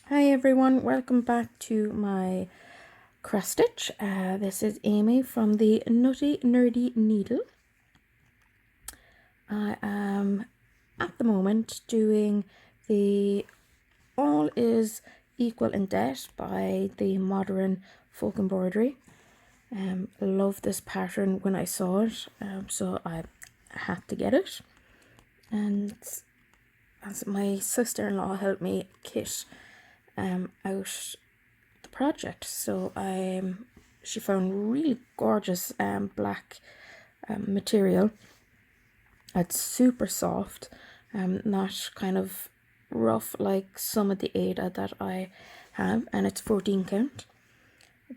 Hi everyone, welcome back to my cross stitch. This is Amy from the Nutty Nerdy Needle. I am at the moment doing the All Is Equal in Debt by the Modern Folk Embroidery. Love this pattern when I saw it, so I had to get it. And as my sister-in-law helped me kit out the project, so she found really gorgeous black material. It's super soft, not kind of rough like some of the Aida that I have, and it's 14 count.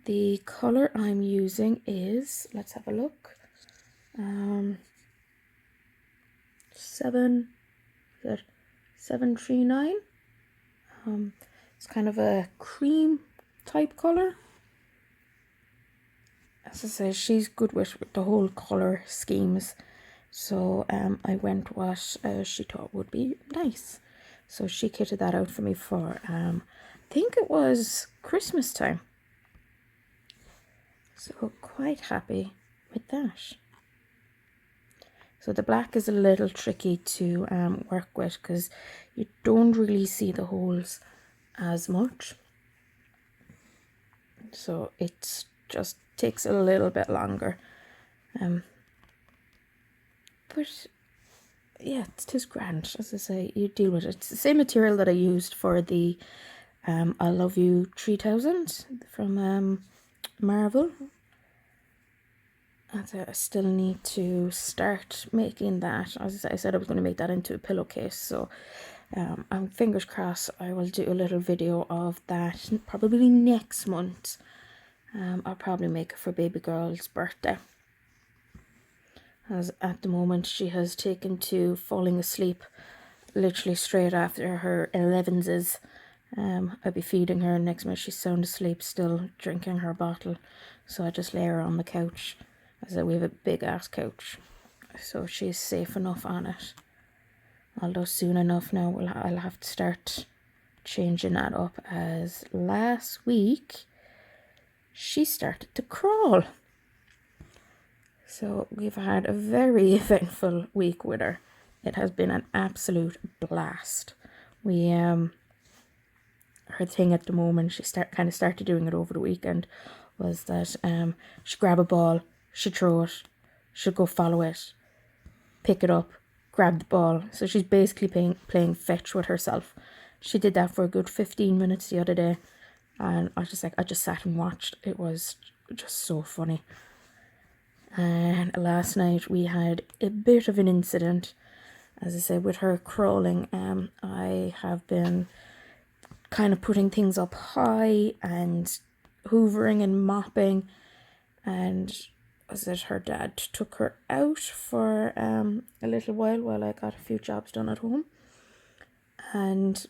The color I'm using is, let's have a look, 739. It's kind of a cream type color. As I say, she's good with the whole color schemes, so I went what she thought would be nice. So she kitted that out for me for I think it was Christmas time. So quite happy with that. So the black is a little tricky to work with because you don't really see the holes as much. So it just takes a little bit longer. But yeah, it's just grand. As I say, you deal with it. It's the same material that I used for the I Love You 3000 from Marvel. I still need to start making that. As I said, I was going to make that into a pillowcase, so I'm fingers crossed I will do a little video of that probably next month. I'll probably make it for baby girl's birthday, as at the moment she has taken to falling asleep literally straight after her 11s. I'll be feeding her, and next minute she's sound asleep, still drinking her bottle, so I just lay her on the couch. As we have a big ass couch, so she's safe enough on it. Although soon enough now I'll have to start changing that up, as last week she started to crawl. So we've had a very eventful week with her. It has been an absolute blast. We her thing at the moment, she started doing it over the weekend, was that she'd grab a ball, she'd throw it, she'd go follow it, pick it up, grab the ball. So she's basically playing fetch with herself. She did that for a good 15 minutes the other day, and I just sat and watched. It was just so funny. And last night we had a bit of an incident, as I said, with her crawling. I have been kind of putting things up high and hoovering and mopping, and was it her dad took her out for a little while I got a few jobs done at home, and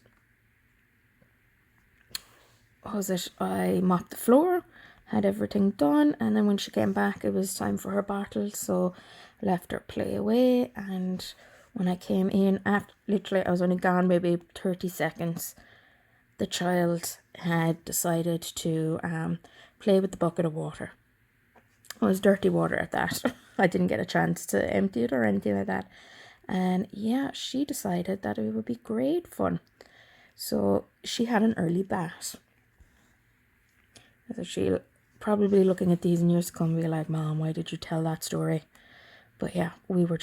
I mopped the floor, had everything done, and then when she came back it was time for her bottle, so I left her play away. And when I came in, after literally I was only gone maybe 30 seconds, the child had decided to play with the bucket of water. It was dirty water at that. I didn't get a chance to empty it or anything like that. And yeah, she decided that it would be great fun. So she had an early bath. So she'll probably looking at these in years to come be like, Mom, why did you tell that story? But yeah, we were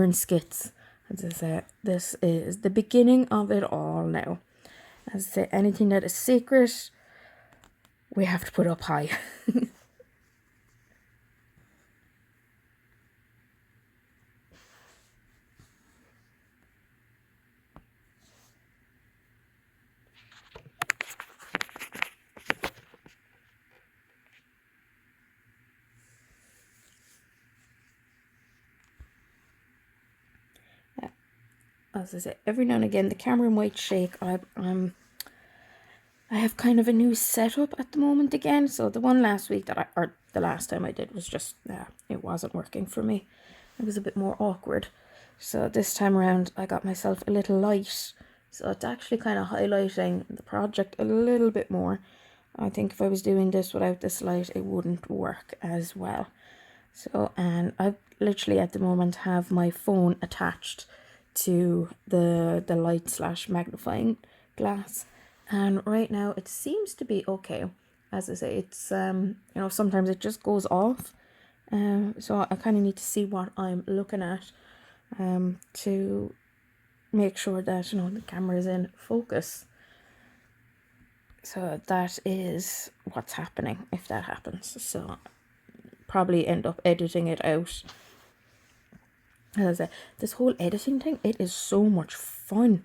in skits. As I say, this is the beginning of it all now. As I say, anything that is secret, we have to put up high. As I say, every now and again the camera might shake. I have kind of a new setup at the moment again. So the one last week or the last time I did was just, it wasn't working for me. It was a bit more awkward. So this time around I got myself a little light So it's actually kind of highlighting the project a little bit more. I think if I was doing this without this light, it wouldn't work as well. So, and I literally at the moment have my phone attached to the light slash magnifying glass, and right now it seems to be okay. As I say, it's you know, sometimes it just goes off, so I kind of need to see what I'm looking at to make sure that, you know, the camera is in focus. So that is what's happening if that happens. So probably end up editing it out. As I said, this whole editing thing, it is so much fun.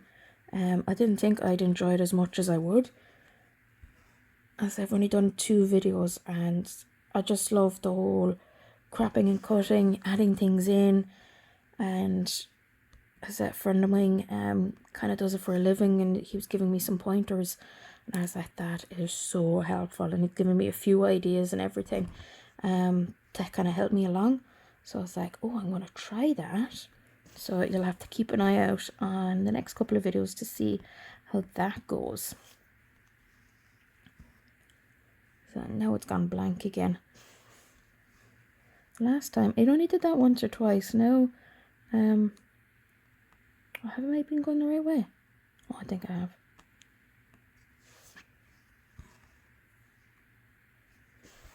I didn't think I'd enjoy it as much as I would, as I've only done 2 videos, and I just love the whole cropping and cutting, adding things in. And as a friend of mine kind of does it for a living, and he was giving me some pointers, and I was like, that is so helpful, and he's given me a few ideas and everything to kind of help me along. So I was like, oh, I'm going to try that. So you'll have to keep an eye out on the next couple of videos to see how that goes. So now it's gone blank again. Last time it only did that once or twice. Now haven't I been going the right way? Oh, I think I have.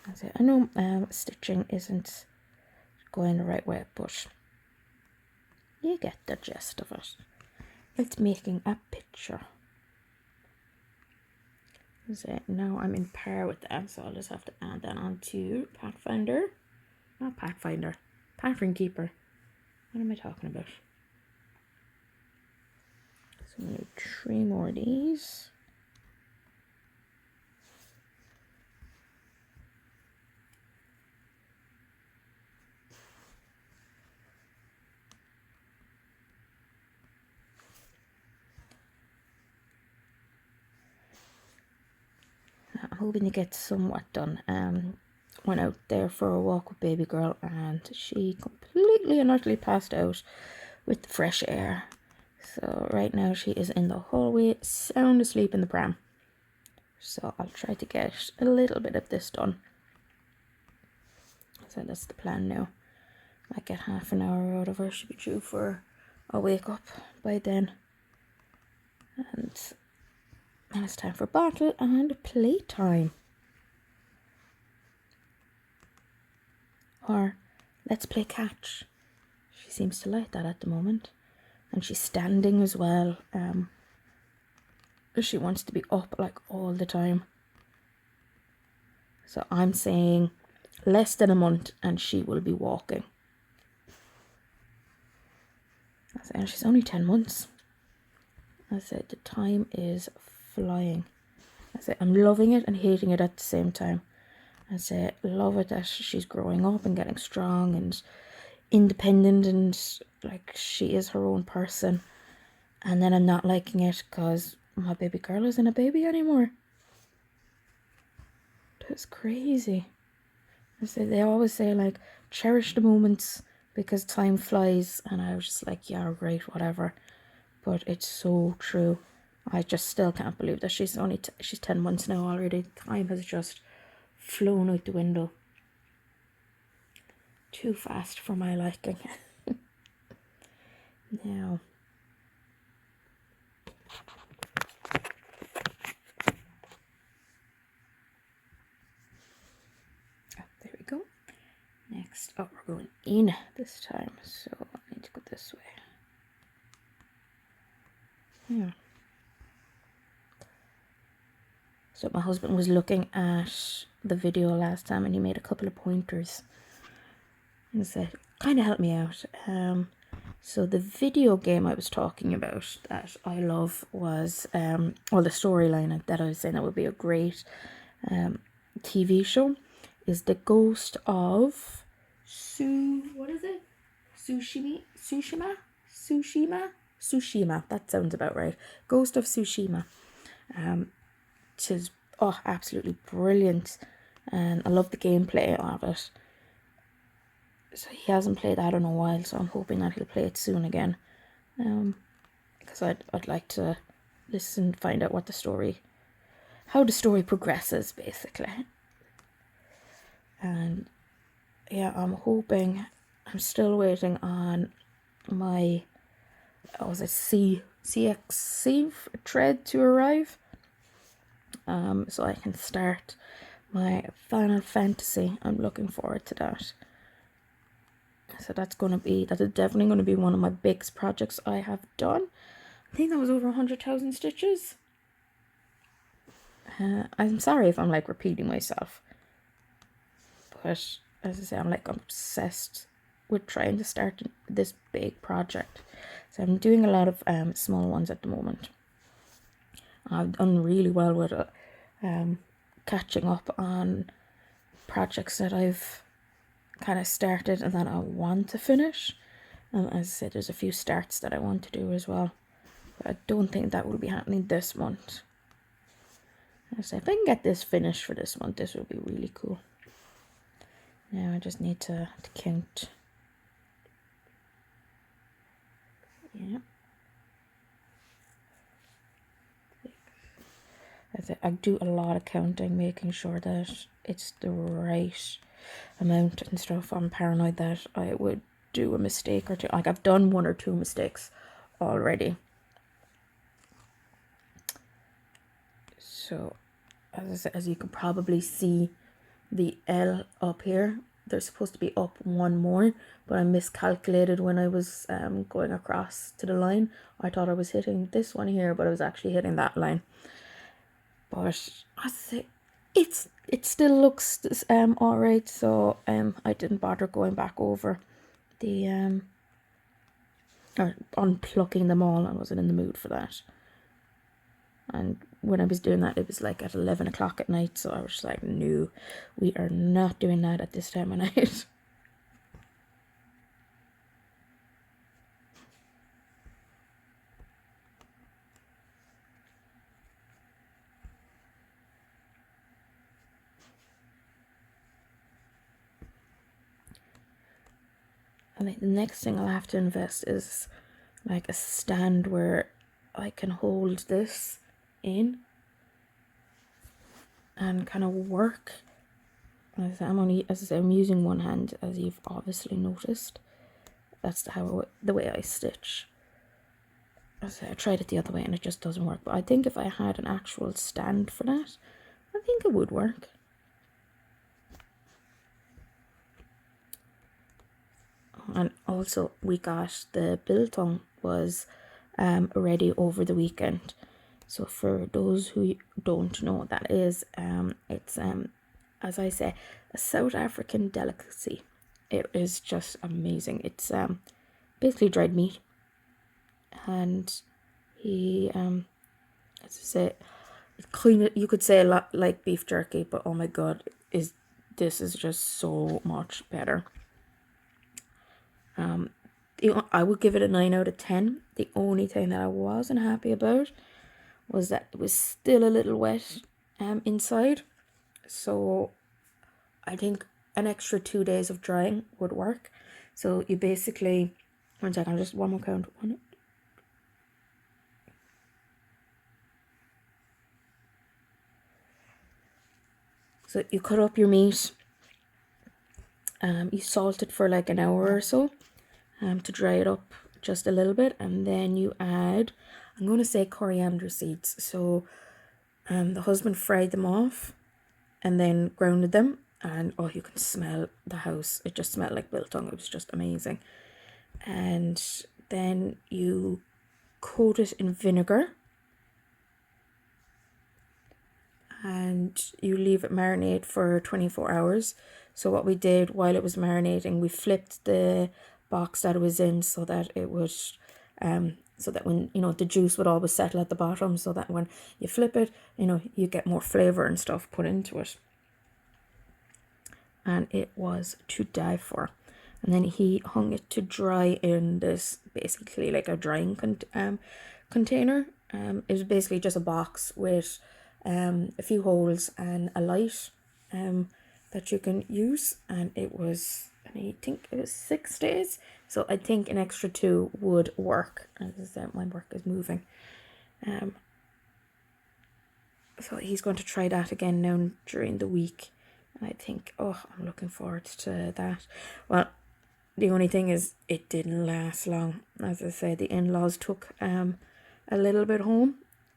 That's it. I know stitching isn't going the right way, but you get the gist of it. It's making a picture. That's it. Now I'm in par with that, so I'll just have to add that onto Pathfinder. Not Pathfinder. Pattern Keeper. What am I talking about? So I'm going to do 3 more of these. I'm hoping to get somewhat done. Went out there for a walk with baby girl, and she completely and utterly passed out with the fresh air. So right now she is in the hallway, sound asleep in the pram. So I'll try to get a little bit of this done. So that's the plan now. Might get half an hour out of her. She'll be due for a wake up by then. And it's time for bottle and playtime. Or let's play catch. She seems to like that at the moment. And she's standing as well. She wants to be up like all the time. So I'm saying less than a month and she will be walking. And she's only 10 months. I said the time is flying. I said I'm loving it and hating it at the same time. I said love it that she's growing up and getting strong and independent, and like she is her own person. And then I'm not liking it because my baby girl isn't a baby anymore. That's crazy. I said they always say like cherish the moments because time flies, and I was just like, yeah, right, whatever. But it's so true. I just still can't believe that she's 10 months now already. Time has just flown out the window. Too fast for my liking. Now. Oh, there we go. Next up, we're going in this time. So I need to go this way. Yeah. So my husband was looking at the video last time and he made a couple of pointers and said, kind of help me out. So the video game I was talking about that I love was, the storyline that I was saying that would be a great TV show is The Ghost of Tsushima. That sounds about right. Ghost of Tsushima. Which is absolutely brilliant, and I love the gameplay of it. So he hasn't played that in a while, so I'm hoping that he'll play it soon again. Because I'd like to listen, find out what the story, how the story progresses, basically. And yeah, I'm still waiting on my, CXC thread to arrive. So I can start my Final Fantasy. I'm looking forward to that. So that's definitely going to be one of my biggest projects I have done. I think that was over 100,000 stitches. I'm sorry if I'm like repeating myself, but as I say, I'm obsessed with trying to start this big project. So I'm doing a lot of small ones at the moment. I've done really well with it, catching up on projects that I've kind of started and that I want to finish. And as I said, there's a few starts that I want to do as well. But I don't think that will be happening this month. So if I can get this finished for this month, this will be really cool. Now I just need to count. Yeah. I do a lot of counting, making sure that it's the right amount and stuff. I'm paranoid that I would do a mistake or two. Like, I've done 1 or 2 mistakes already. So as you can probably see, the L up here, they're supposed to be up 1 more, but I miscalculated when I was going across to the line. I thought I was hitting this one here, but I was actually hitting that line. But I say it still looks all right. So I didn't bother going back over the or unplugging them all. I wasn't in the mood for that. And when I was doing that, it was like at 11 o'clock at night. So I was just like, no, we are not doing that at this time of night. I think the next thing I'll have to invest is like a stand where I can hold this in and kind of work. As I say, I'm using one hand, as you've obviously noticed. That's the way I stitch. As I say, I tried it the other way and it just doesn't work. But I think if I had an actual stand for that, I think it would work. And also, we got the biltong was ready over the weekend. So for those who don't know what that is, it's as I say, a South African delicacy. It is just amazing. It's basically dried meat, and he as I say, it's kind of, you could say a lot like beef jerky, but oh my god, this is just so much better. I would give it a 9 out of 10. The only thing that I wasn't happy about was that it was still a little wet inside. So I think an extra 2 days of drying would work. So you basically, one second, just one more count. So you cut up your meat. You salt it for like an hour or so to dry it up just a little bit, and then you add, I'm going to say, coriander seeds. So the husband fried them off and then grounded them, and oh, you can smell the house. It just smelled like biltong. It was just amazing. And then you coat it in vinegar and you leave it marinate for 24 hours. So what we did while it was marinating, we flipped the box that it was in so that it would so that when the juice would always settle at the bottom, so that when you flip it, you get more flavor and stuff put into it. And it was to die for. And then he hung it to dry in this, basically like a drying container. It was basically just a box with a few holes and a light that you can use. And it was, I think it was 6 days. So I think an extra 2 would work. As I said, my work is moving. So he's going to try that again now during the week. And I think, oh, I'm looking forward to that. Well, the only thing is it didn't last long. As I said, the in-laws took a little bit home,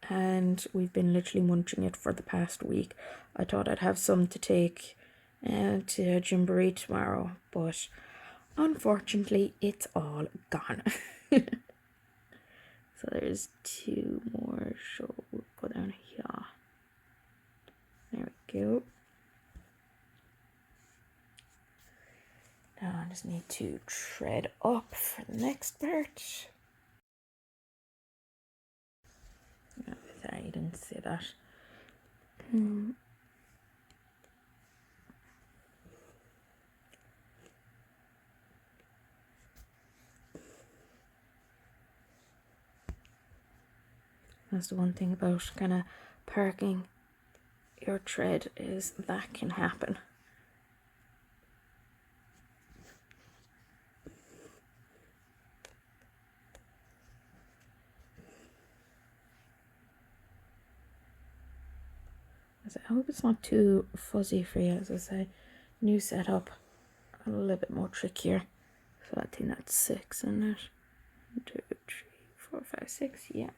and we've been literally munching it for the past week. I thought I'd have some to take to Jamboree tomorrow, but unfortunately it's all gone. So there's 2 more, so we'll go down here. There we go. Now I just need to tread up for the next part. Oh, sorry, you didn't see that. That's the one thing about kind of parking your tread, is that can happen. I hope it's not too fuzzy for you. As I say, new setup, a little bit more trickier. So I think that's 6 in it. 1, 2, 3, 4, 5, 6. Yeah.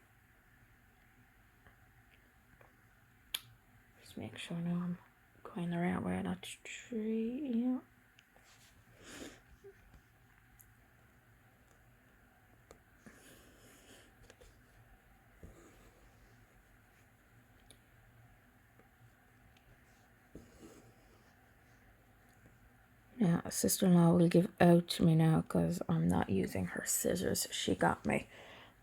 Just make sure now I'm going the right way. That's 3. Yeah. Yeah, sister-in-law will give out to me now because I'm not using her scissors she got me.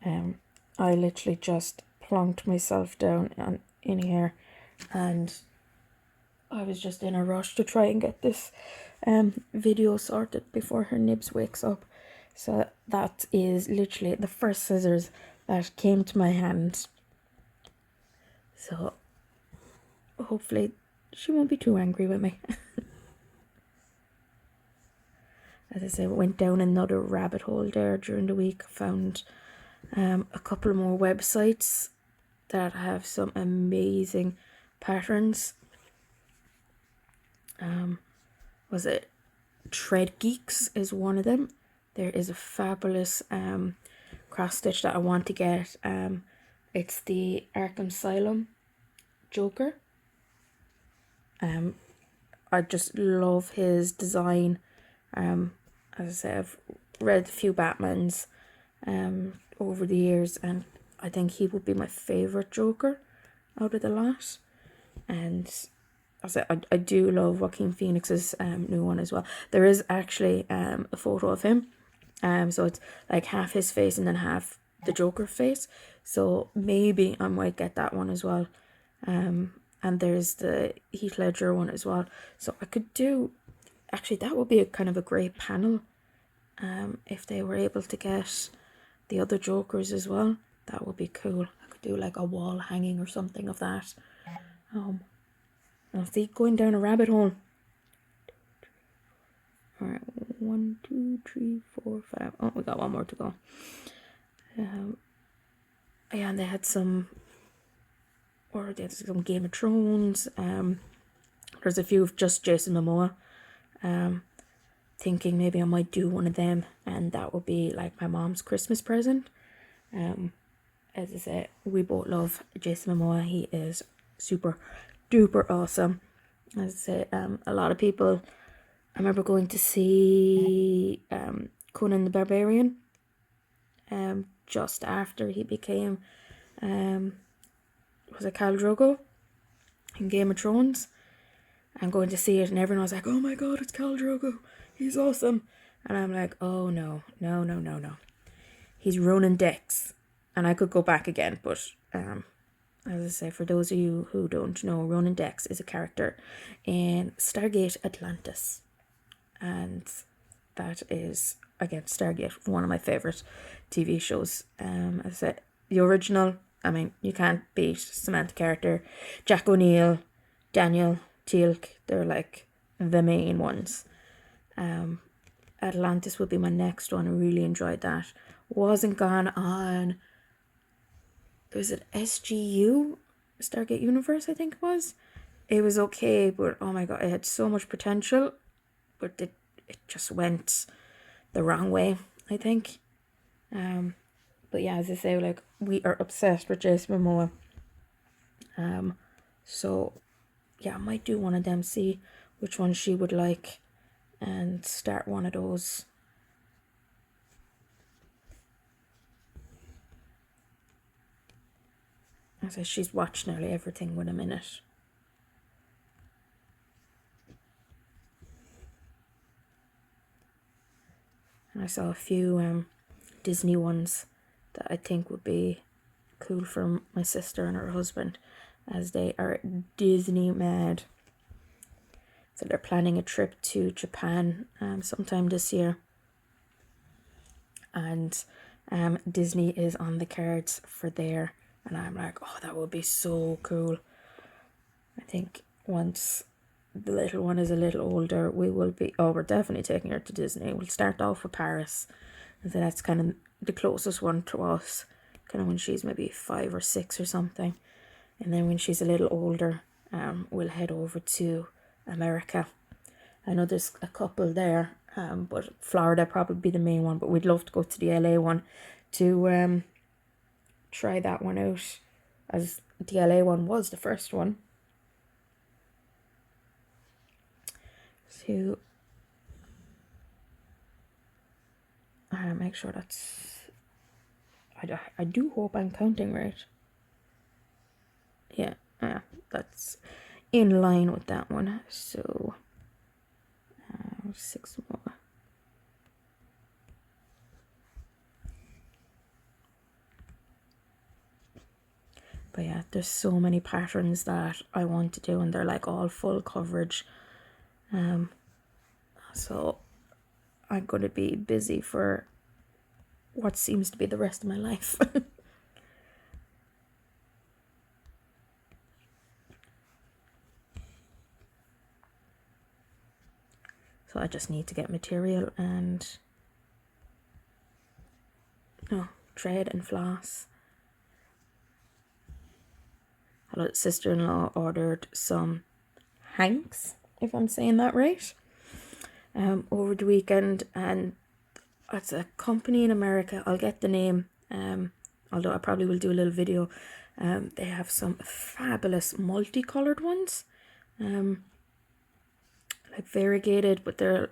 I literally just plonked myself down in here, and I was just in a rush to try and get this video sorted before her nibs wakes up. So that is literally the first scissors that came to my hand. So hopefully she won't be too angry with me. As I say, went down another rabbit hole there during the week. Found a couple more websites that have some amazing patterns. Was it Tread Geeks is one of them. There is a fabulous cross stitch that I want to get. It's the Arkham Asylum Joker. I just love his design. As I say, I've read a few Batmans over the years, and I think he would be my favourite Joker out of the lot. And as I do love Joaquin Phoenix's new one as well. There is actually a photo of him. So it's like half his face and then half the Joker face. So maybe I might get that one as well. And there's the Heath Ledger one as well. So I could do... Actually, that would be a kind of a great panel. If they were able to get the other Jokers as well, that would be cool. I could do like a wall hanging or something of that. I'll see, going down a rabbit hole. Alright, 1, 2, 3, 4, 5. Oh, we got one more to go. Yeah, and they had some... Or they had some Game of Thrones. There's a few of just Jason Momoa. Thinking maybe I might do one of them, and that would be like my mom's Christmas present. As I said, we both love Jason Momoa. He is super duper awesome. As I say, a lot of people... I remember going to see Conan the Barbarian just after he became was it Khal Drogo in Game of Thrones, and going to see it, and everyone was like, oh my god, it's Khal Drogo, he's awesome. And I'm like, oh no, he's Ronan Dex. And I could go back again, but as I say, for those of you who don't know, Ronan Dex is a character in Stargate Atlantis. And that is, again, Stargate, one of my favourite TV shows. As I said, the original, I mean, you can't beat Samantha Carter, Jack O'Neill, Daniel Teal'c. They're like the main ones. Atlantis would be my next one. I really enjoyed that. Wasn't gone on... Was it SGU? Stargate Universe, I think it was. It was okay, but oh my god, it had so much potential, but it just went the wrong way, I think. But yeah, as I say, like, we are obsessed with Jason Momoa. So yeah, I might do one of them, see which one she would like, and start one of those. As I say, she's watched nearly everything with him in it. And I saw a few Disney ones that I think would be cool for my sister and her husband, as they are Disney mad. So they're planning a trip to Japan sometime this year. And Disney is on the cards for there. And I'm like, oh, that would be so cool. I think once the little one is a little older, we're definitely taking her to Disney. We'll start off with Paris. And so that's kind of the closest one to us, kind of when she's maybe 5 or 6 or something. And then when she's a little older, we'll head over to America. I know there's a couple there, but Florida probably be the main one. But we'd love to go to the LA one to try that one out, as the LA one was the first one. So make sure that's. I do hope I'm counting right. Yeah, that's in line with that one. So 6 more. But yeah, there's so many patterns that I want to do, and they're like all full coverage. So I'm going to be busy for what seems to be the rest of my life. So I just need to get material and thread and floss. Hello, sister-in-law ordered some hanks, if I'm saying that right, over the weekend, and it's a company in America. I'll get the name, although I probably will do a little video. They have some fabulous multicolored ones, like variegated, but they're,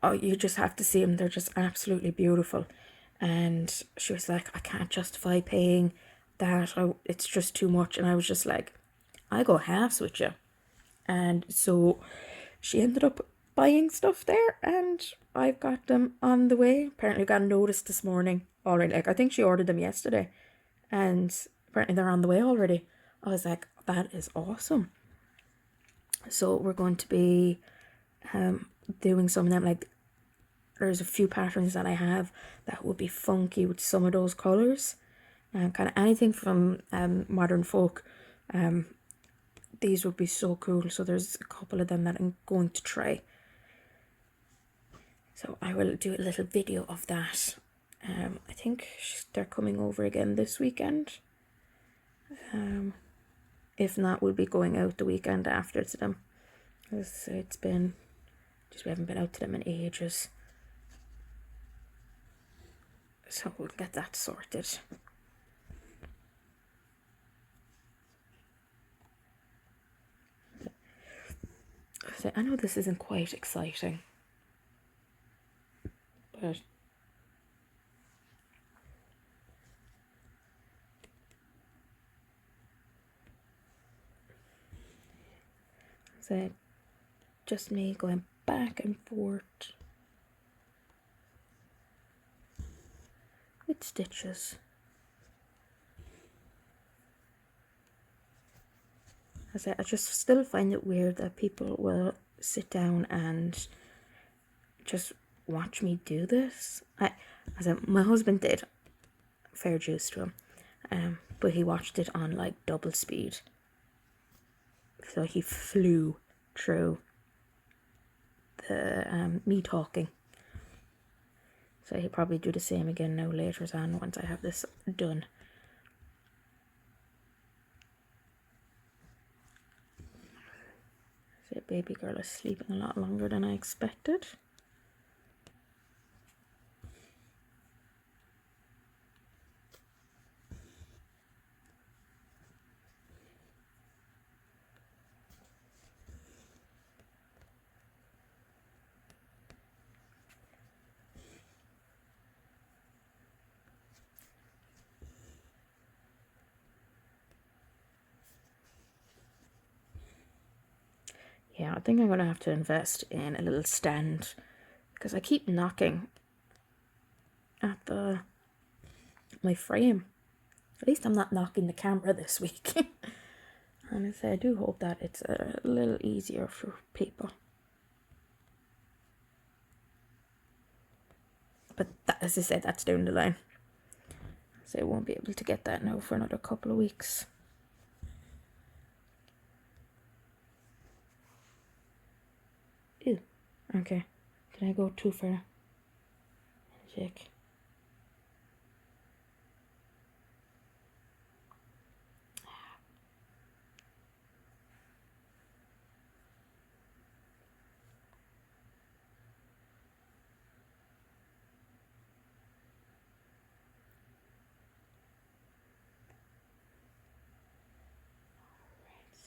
oh, you just have to see them. They're just absolutely beautiful. And she was like, I can't justify paying that. It's just too much. And I was just like, I go halves with you. And so she ended up buying stuff there, and I've got them on the way. Apparently got a notice this morning already. Like, I think she ordered them yesterday, and apparently they're on the way already. I was like, that is awesome. So we're going to be doing some of them. Like, there's a few patterns that I have that would be funky with some of those colors, and kind of anything from modern folk. These would be so cool. So there's a couple of them that I'm going to try. So I will do a little video of that. I think they're coming over again this weekend. If not, we'll be going out the weekend after to them. It's been, we haven't been out to them in ages. So we'll get that sorted. So I know this isn't quite exciting, but so just me going back and forth with stitches. I just still find it weird that people will sit down and just watch me do this. My husband did, fair dues to him, but he watched it on like double speed. So he flew through the me talking. So he'll probably do the same again now later on once I have this done. baby girl is sleeping a lot longer than I expected. Yeah, I think I'm going to have to invest in a little stand because I keep knocking at my frame. At least I'm not knocking the camera this week. And I do hope that it's a little easier for people. But that, as I said, that's down the line. So I won't be able to get that now for another couple of weeks. Ew. Okay. Did I go too far? Check.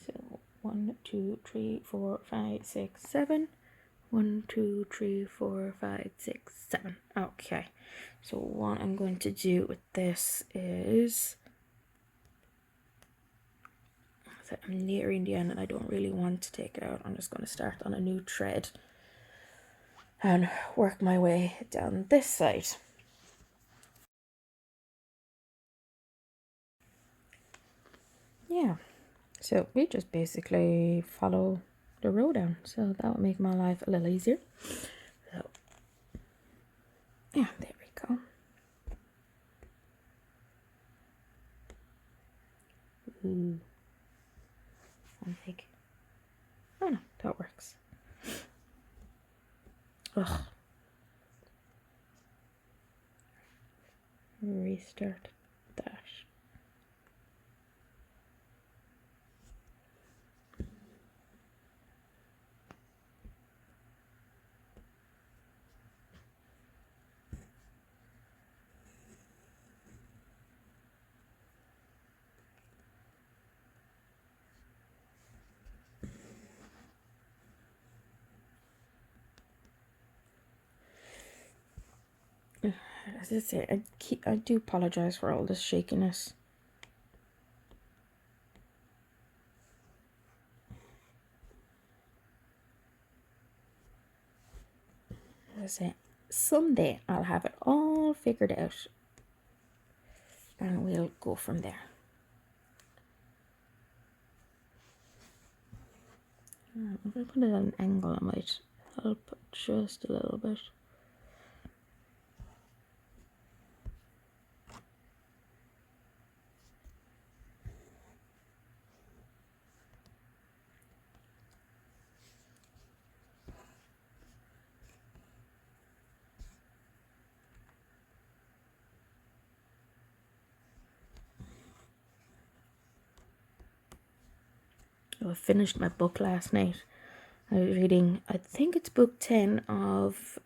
So 1, 2, 3, 4, 5, 6, 7. 1, 2, 3, 4, 5, 6, 7. Okay. So what I'm going to do with this is, I'm nearing the end and I don't really want to take it out. I'm just going to start on a new thread and work my way down this side. Yeah, so we just basically follow the row down, so that would make my life a little easier. So yeah, there we go. Ooh, I think, oh no, that works. Ugh. Restart that. As I say, I do apologize for all this shakiness. As I say, someday I'll have it all figured out and we'll go from there. If I put it at an angle, I might help just a little bit. I finished my book last night. I was reading, I think it's book 10 of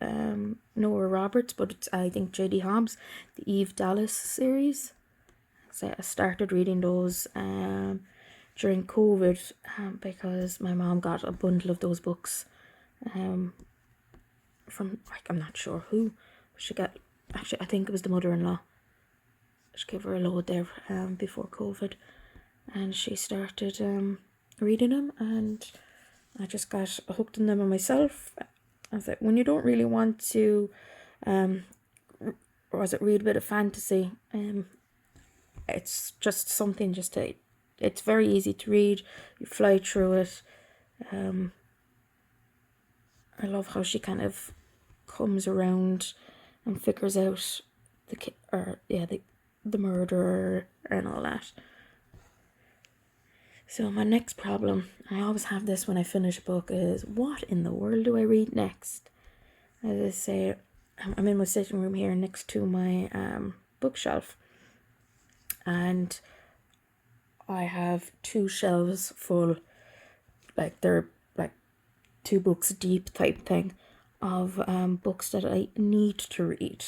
Nora Roberts, but it's, I think, J.D. Hobbs, the Eve Dallas series. So I started reading those during COVID because my mom got a bundle of those books from, like, I'm not sure who. She got, actually, I think it was the mother-in-law. She gave her a load there before COVID. And she started reading them, and I just got hooked on them on myself. I was like, when you don't really want to, read a bit of fantasy, it's just something just to, it's very easy to read. You fly through it. I love how she kind of comes around and figures out the murderer and all that. So my next problem, I always have this when I finish a book, is what in the world do I read next? As I say, I'm in my sitting room here next to my bookshelf, and I have 2 shelves full, like they're like two books deep type thing of books that I need to read.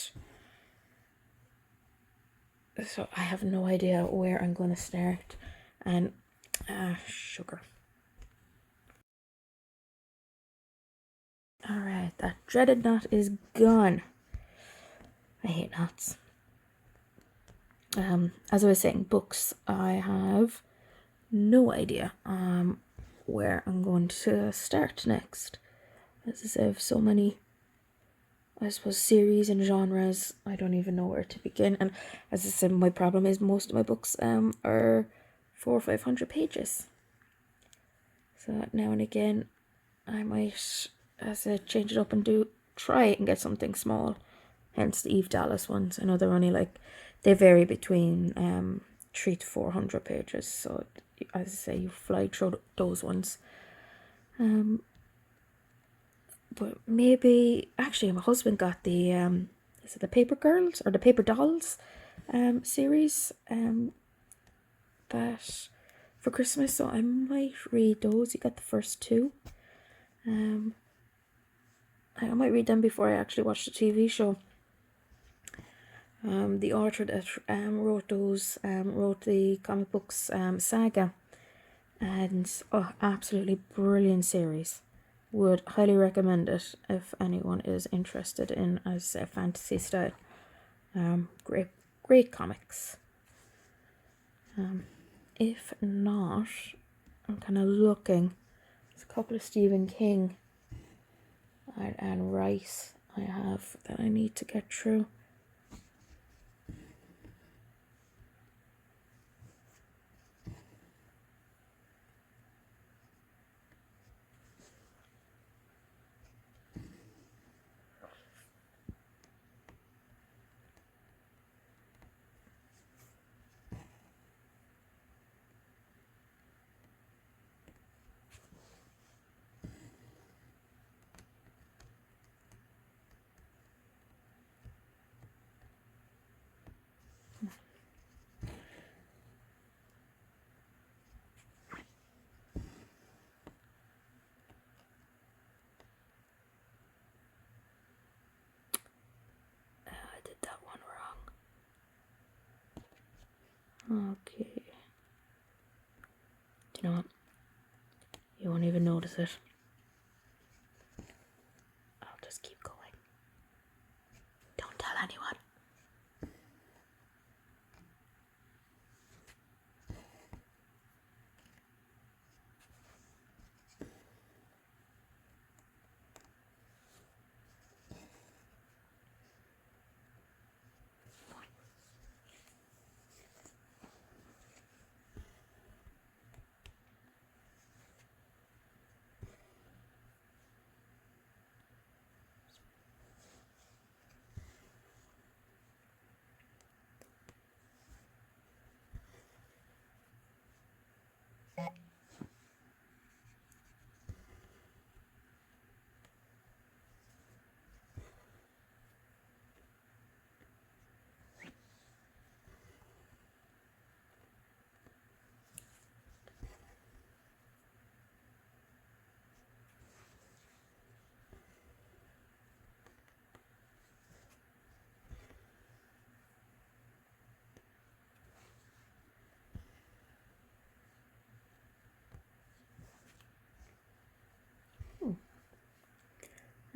So I have no idea where I'm going to start. And sugar. Alright, that dreaded knot is gone. I hate knots. As I was saying, books, I have no idea where I'm going to start next. As I say, I have so many, I suppose, series and genres, I don't even know where to begin. And as I said, my problem is most of my books are 400 or 500 pages. So now and again, I might, as I change it up and try and get something small. Hence the Eve Dallas ones. I know they're only like, they vary between 300 to 400 pages. So as I say, you fly through those ones. But maybe, actually my husband got the, is it the Paper Girls or the Paper Dolls series that for Christmas, so I might read those. He got the first two. I might read them before I actually watch the TV show. The author that wrote those wrote the comic books Saga, and absolutely brilliant series. Would highly recommend it if anyone is interested in, as a fantasy style. Great comics. If not, I'm kind of looking. There's a couple of Stephen King and Anne Rice I have that I need to get through. I did that one wrong. Okay. Do you know what? You won't even notice it. I'll just keep going. Don't tell anyone.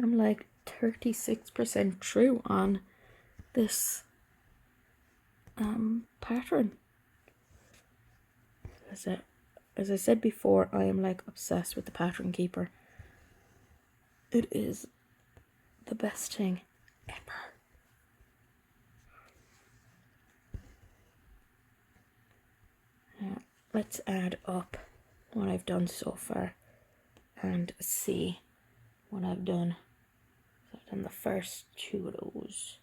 I'm like 36% true on this pattern. As I said before, I am like obsessed with the Pattern Keeper. It is the best thing ever. Let's add up what I've done so far and see what I've done. So I've done the first two of those.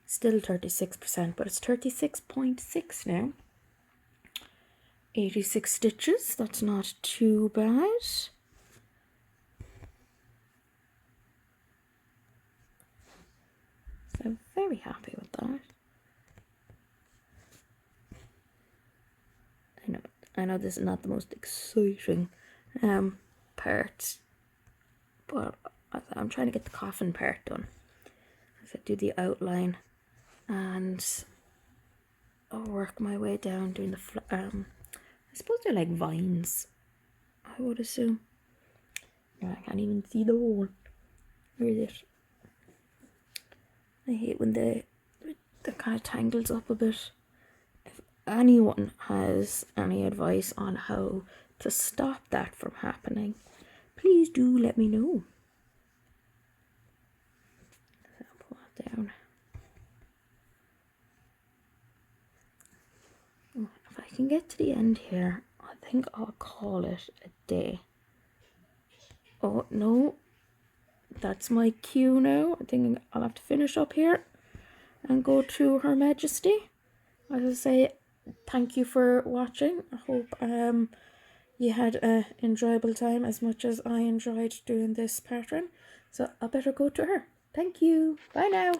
Still 36%, but it's 36.6 now. 86 stitches, that's not too bad. So I'm very happy with that. I know, I know this is not the most exciting part, but I'm trying to get the coffin part done. So I do the outline and I'll work my way down doing the I suppose they're like vines, I would assume. No, I can't even see the hole. Where is it? I hate when the kind of tangles up a bit. If anyone has any advice on how to stop that from happening, please do let me know. So I'll pull that down. If I can get to the end here, I think I'll call it a day. Oh no, that's my cue now. I think I'll have to finish up here and go to Her Majesty. As I say, thank you for watching. I hope you had an enjoyable time as much as I enjoyed doing this pattern. So I better go to her. Thank you. Bye now.